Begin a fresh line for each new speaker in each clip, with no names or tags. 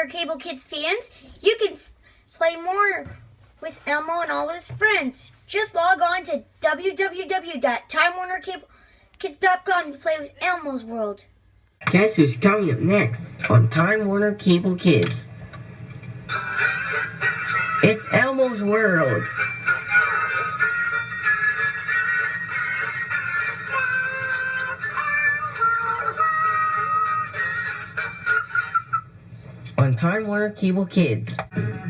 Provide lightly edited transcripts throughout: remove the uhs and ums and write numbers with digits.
Warner Cable Kids fans, you can play more with Elmo and all his friends. Just log on to www.timewarnercablekids.com to play with Elmo's World.
Guess who's coming up next on Time Warner Cable Kids? It's Elmo's World. On Time Warner Cable Kids.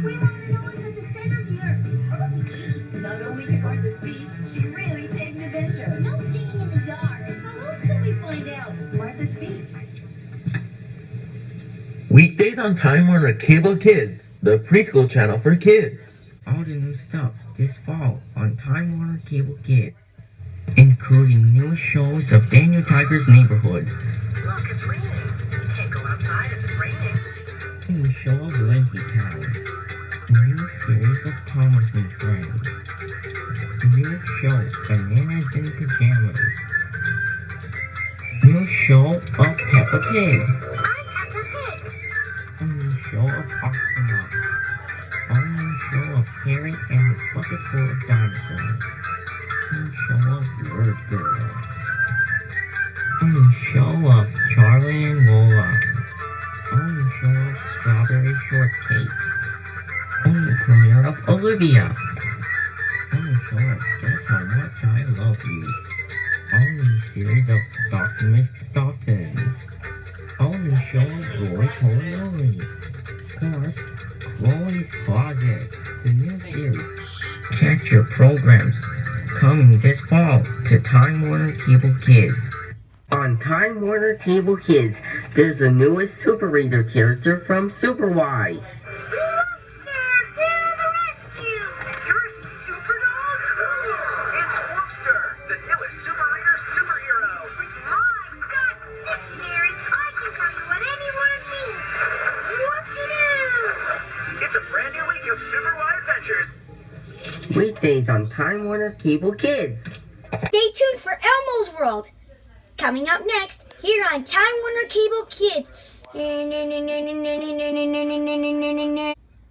We want to know what's at the center of the earth. Oh, geez. Not only can Martha speak, she really takes adventure. No digging in the yard. How else can we find out? Martha speaks.
Weekdays on Time Warner Cable Kids, the preschool channel for kids.
All the new stuff this fall on Time Warner Cable Kids, including new shows of Daniel Tiger's Neighborhood.
Look, it's raining. You can't go outside if it's raining.
New show of Lazy Town. New series of Thomas and Friends. New show Bananas in Pajamas. New show of Peppa Pig.
I'm Peppa Pig.
A new show of Octonauts. A new show of Harry and his bucket full of dinosaurs. A new show of Word Girl. A new show of Charlie and Lola. A new show of Strawberry Shortcake. A new premiere of Olivia. A new show of Guess How Much I Love You. A new series of Dr. McStuffins. A new show of Roy Polly. Of course, Chloe's Closet, the new series. Catch your programs coming this fall to Time Warner Cable Kids. On Time Warner Cable Kids, there's the newest Super Raider character from Super Y.
Wolfster, to the rescue.
You're a super dog? It's Wolfster, the newest Super Raider superhero.
With my dot dictionary, I can tell you what anyone means. Whoop-de-doo.
It's a brand new week of Super Y adventures.
Weekdays on Time Warner Cable Kids.
Stay tuned for Elmo's World. Coming up next, here on Time Warner Cable Kids.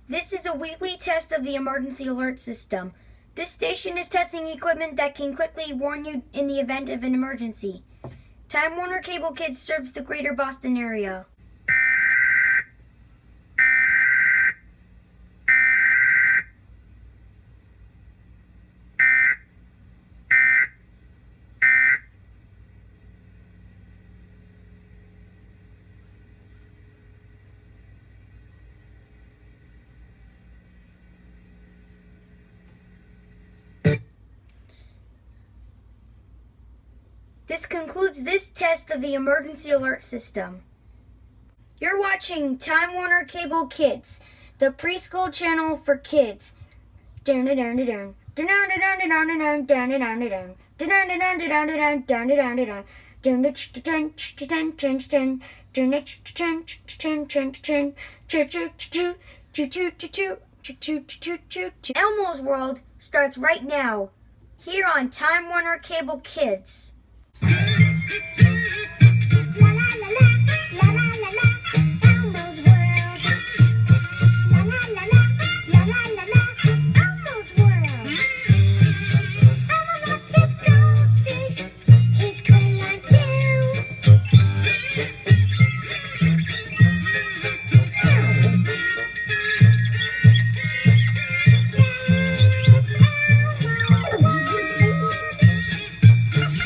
This is a weekly test of the emergency alert system. This station is testing equipment that can quickly warn you in the event of an emergency. Time Warner Cable Kids serves the greater Boston area. This concludes this test of the emergency alert system. You're watching Time Warner Cable Kids, the preschool channel for kids. Elmo's World starts right now, here on Time Warner Cable Kids.